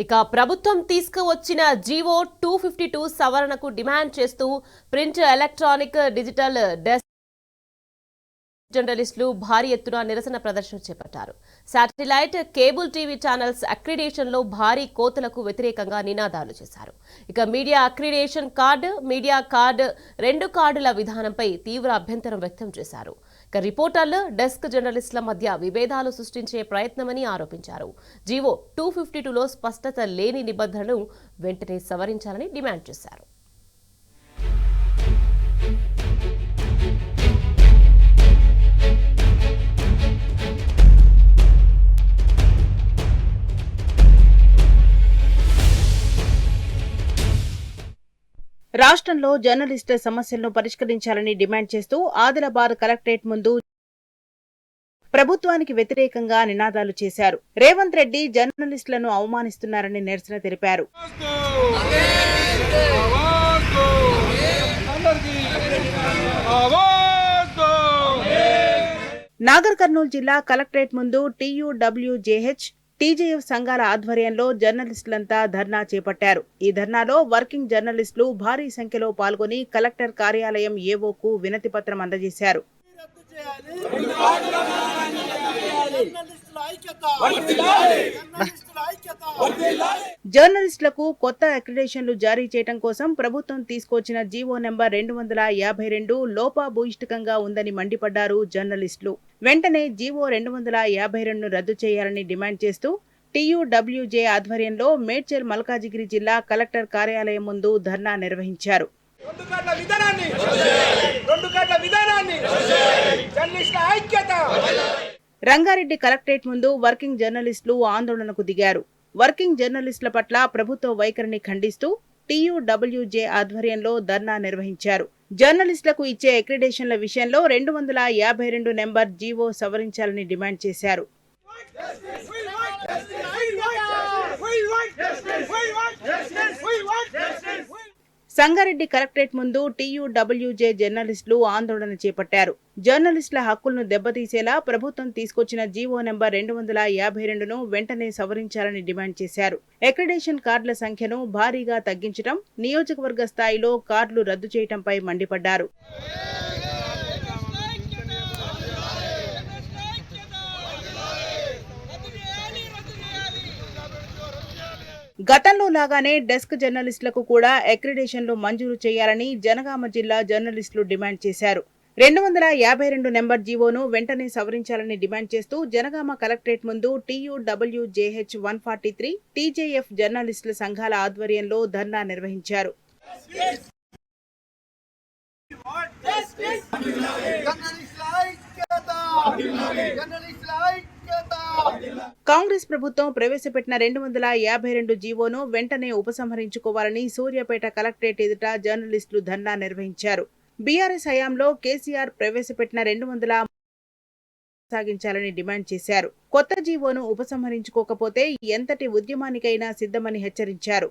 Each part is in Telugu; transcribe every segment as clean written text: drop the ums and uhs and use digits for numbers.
ఇక ప్రభుత్వం తీసుకువచ్చిన జీవో 252 సవరణకు డిమాండ్ చేస్తూ ప్రింట్, ఎలక్ట్రానిక్, డిజిటల్ డెస్క్ జర్నలిస్టులు భారీ ఎత్తున నిరసన ప్రదర్శన చేపట్టారు. శాటిలైట్, కేబుల్ టీవీ ఛానల్స్ అక్రిడేషన్లో భారీ కోతలకు వ్యతిరేకంగా నినాదాలు చేశారు. ఇక media accreditation card, media card 2 కార్డుల విధానంపై తీవ్ర అభ్యంతరం వ్యక్తం చేశారు. ఇక రిపోర్టర్లు, డెస్క్ జర్నలిస్టుల మధ్య విభేదాలు సృష్టించే ప్రయత్నమని ఆరోపించారు. జీవో 252లో స్పష్టత లేని నిబంధనలను వెంటనే సవరించాలని డిమాండ్ చేశారు. రాష్ట్రంలో జర్నలిస్టుల సమస్యలను పరిష్కరించాలని డిమాండ్ చేస్తూ ఆదిలాబాద్ కలెక్టరేట్ ముందు ప్రభుత్వానికి వ్యతిరేకంగా నినాదాలు చేశారు. రేవంత్ రెడ్డి జర్నలిస్టులను అవమానిస్తున్నారని నిరసన తెలిపారు. నాగర్ కర్నూలు జిల్లా కలెక్టరేట్ ముందు TUWJH, TJF సంఘాల ఆధ్వర్యంలో జర్నలిస్టులంతా ధర్నా చేపట్టారు. ఈ ధర్నాలో వర్కింగ్ జర్నలిస్టులు భారీ సంఖ్యలో పాల్గొని కలెక్టర్ కార్యాలయం ఏవోకు వినతి పత్రం అందజేశారు. జర్నలిస్టులకు కొత్త అక్రిడేషన్లు జారీ చేయడం కోసం ప్రభుత్వం తీసుకొచ్చిన జీవో నెంబర్ 252 లోపభూయిష్టకంగా ఉందని మండిపడ్డారు జర్నలిస్టులు. వెంటనే జీవో 252ను రద్దు చేయాలని డిమాండ్ చేస్తూ TUWJ ఆధ్వర్యంలో మేడ్చల్ మల్కాజిగిరి జిల్లా కలెక్టర్ కార్యాలయం ముందు ధర్నా నిర్వహించారు. రంగారెడ్డి కలెక్టరేట్ ముందు వర్కింగ్ జర్నలిస్టులు ఆందోళనకు దిగారు. వర్కింగ్ జర్నలిస్టుల పట్ల ప్రభుత్వ వైఖరిని ఖండిస్తూ TUWJ ఆధ్వర్యంలో ధర్నా నిర్వహించారు. జర్నలిస్టులకు ఇచ్చే అక్రిడేషన్ల విషయంలో 252 నెంబర్ జీవో సవరించాలని డిమాండ్ చేశారు. సంగారెడ్డి కలెక్టరేట్ ముందు TUWJ జర్నలిస్టులు ఆందోళన చేపట్టారు. జర్నలిస్టుల హక్కులను దెబ్బతీసేలా ప్రభుత్వం తీసుకొచ్చిన జీవో నెంబర్ 252ను వెంటనే సవరించాలని డిమాండ్ చేశారు. అక్రిడేషన్ కార్డుల సంఖ్యను భారీగా తగ్గించడం, నియోజకవర్గ స్థాయిలో కార్డులు రద్దు చేయడంపై మండిపడ్డారు. గతంలో లాగానే డెస్క్ జర్నలిస్టులకు కూడా అక్రిడేషన్లు మంజూరు చేయాలని జనగామ జిల్లా జర్నలిస్టులు డిమాండ్ చేశారు. 252 నెంబర్ జీవోను వెంటనే సవరించాలని డిమాండ్ చేస్తూ జనగామ కలెక్టరేట్ ముందు TUWJH 143, TJF జర్నలిస్టుల సంఘాల ఆధ్వర్యంలో ధర్నా నిర్వహించారు. కాంగ్రెస్ ప్రభుత్వం ప్రవేశపెట్టిన 252 జీవోను వెంటనే ఉపసంహరించుకోవాలని సూర్యాపేట కలెక్టరేట్ ఎదుట జర్నలిస్టులు ధర్నా నిర్వహించారు. బీఆర్ఎస్ హయాంలో కేసీఆర్ ప్రవేశపెట్టిన 200 సాగించాలని డిమాండ్ చేశారు. కొత్త జీవోను ఉపసంహరించుకోకపోతే ఎంతటి ఉద్యమానికైనా సిద్ధమని హెచ్చరించారు.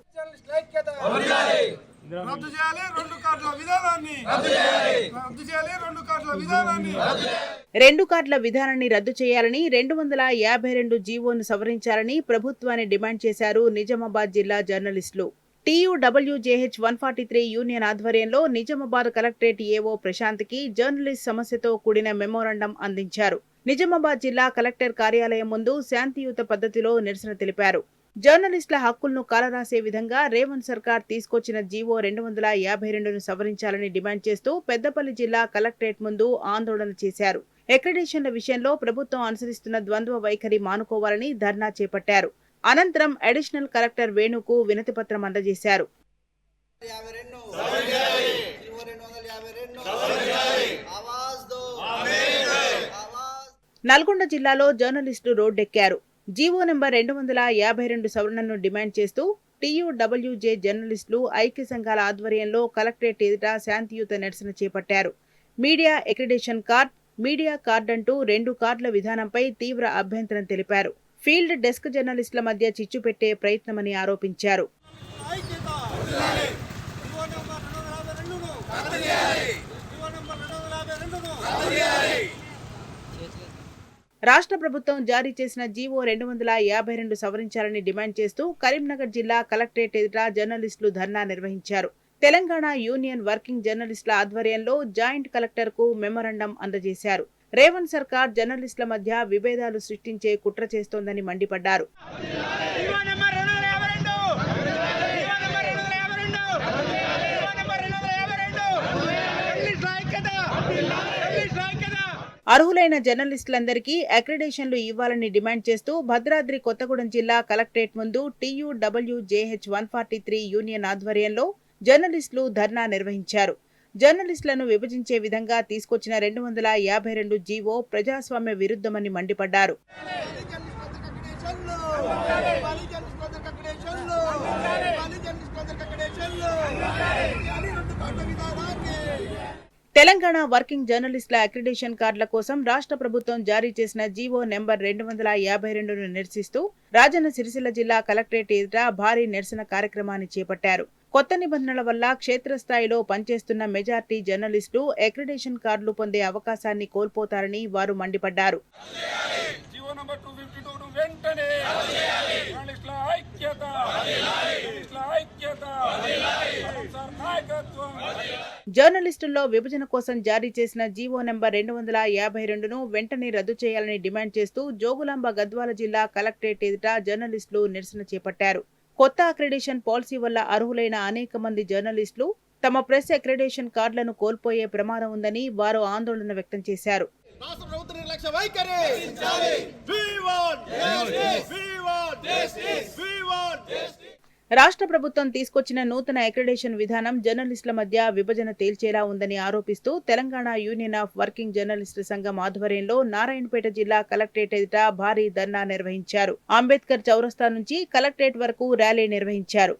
2 కార్డుల విధానాన్ని రద్దు చేయాలని, 252 జీవోను సవరించాలని ప్రభుత్వాన్ని డిమాండ్ చేశారు నిజామాబాద్ జిల్లా జర్నలిస్టులు. TUWJH 143 యూనియన్ ఆధ్వర్యంలో నిజామాబాద్ కలెక్టరేట్ ఏవో ప్రశాంత్కి జర్నలిస్ట్ సమస్యతో కూడిన మెమోరాండం అందించారు. నిజామాబాద్ జిల్లా కలెక్టర్ కార్యాలయం ముందు శాంతియుత పద్ధతిలో నిరసన తెలిపారు. జర్నలిస్టుల హక్కులను కాలరాసే విధంగా రేవంత్ సర్కార్ తీసుకొచ్చిన జీవో 252ను సవరించాలని డిమాండ్ చేస్తూ పెద్దపల్లి జిల్లా కలెక్టరేట్ ముందు ఆందోళన చేశారు. అక్రిడేషన్ల విషయంలో ప్రభుత్వం అనుసరిస్తున్న ద్వంద్వ వైఖరి మానుకోవాలని ధర్నా చేపట్టారు. అనంతరం అడిషనల్ కలెక్టర్ వేణుకు వినతి పత్రం అందజేశారు. నల్గొండ జిల్లాలో జర్నలిస్టులు రోడ్డెక్కారు. జీవో నెంబర్ 252 సవరణను డిమాండ్ చేస్తూ TUWJ జర్నలిస్టులు ఐక్య సంఘాల ఆధ్వర్యంలో కలెక్టరేట్ ఎదుట శాంతియుత నిరసన చేపట్టారు. Media accreditation card, media card అంటూ 2 కార్డుల విధానంపై తీవ్ర అభ్యంతరం తెలిపారు. ఫీల్డ్ డెస్క్ జర్నలిస్టుల మధ్య చిచ్చు పెట్టే ప్రయత్నమని ఆరోపించారు. రాష్ట్ర ప్రభుత్వం జారీ చేసిన జీవో 252 సవరించాలని డిమాండ్ చేస్తూ కరీంనగర్ జిల్లా కలెక్టరేట్ ఎదుట జర్నలిస్టులు ధర్నా నిర్వహించారు. తెలంగాణ యూనియన్ వర్కింగ్ జర్నలిస్టుల ఆధ్వర్యంలో జాయింట్ కలెక్టర్కు మెమోరాండం అందజేశారు. రేవంత్ సర్కార్ జర్నలిస్టుల మధ్య విభేదాలు సృష్టించే కుట్ర చేస్తోందని మండిపడ్డారు. అర్హులైన జర్నలిస్టులందరికీ అక్రిడేషన్లు ఇవ్వాలని డిమాండ్ చేస్తూ భద్రాద్రి కొత్తగూడెం జిల్లా కలెక్టరేట్ ముందు TUWJH 143 యూనియన్ ఆధ్వర్యంలో జర్నలిస్టులు ధర్నా నిర్వహించారు. జర్నలిస్టులను విభజించే విధంగా తీసుకొచ్చిన 252 జీవో ప్రజాస్వామ్య విరుద్ధమని మండిపడ్డారు. తెలంగాణ వర్కింగ్ జర్నలిస్టుల అక్రిడేషన్ కార్డుల కోసం రాష్ట్ర ప్రభుత్వం జారీ చేసిన జీవో నెంబర్ 252ను నిరసిస్తూ రాజన్న సిరిసిల్ల జిల్లా కలెక్టరేట్ ఎదుట భారీ నిరసన కార్యక్రమాన్ని చేపట్టారు. కొత్త నిబంధనల వల్ల క్షేత్రస్థాయిలో పనిచేస్తున్న మెజార్టీ జర్నలిస్టులు అక్రిడేషన్ కార్డులు పొందే అవకాశాన్ని కోల్పోతారని వారు మండిపడ్డారు. జర్నలిస్టుల్లో విభజన కోసం జారీ చేసిన జీవో నెంబర్ 252ను వెంటనే రద్దు చేయాలని డిమాండ్ చేస్తూ జోగులాంబ గద్వాల జిల్లా కలెక్టరేట్ ఎదుట జర్నలిస్టులు నిరసన చేపట్టారు. కొత్త అక్రిడేషన్ పాలసీ వల్ల అర్హులైన అనేక మంది జర్నలిస్టులు తమ ప్రెస్ అక్రిడేషన్ కార్డులను కోల్పోయే ప్రమాదం ఉందని వారు ఆందోళన వ్యక్తం చేశారు. రాష్ట్ర ప్రభుత్వం తీసుకొచ్చిన నూతన అక్రిడేషన్ విధానం జర్నలిస్టుల మధ్య విభజన తేల్చేలా ఉందని ఆరోపిస్తూ తెలంగాణ యూనియన్ ఆఫ్ వర్కింగ్ జర్నలిస్టుల సంఘం ఆధ్వర్యంలో నారాయణపేట జిల్లా కలెక్టరేట్ ఎదుట భారీ ధర్నా నిర్వహించారు. అంబేద్కర్ చౌరస్తా నుంచి కలెక్టరేట్ వరకు ర్యాలీ నిర్వహించారు.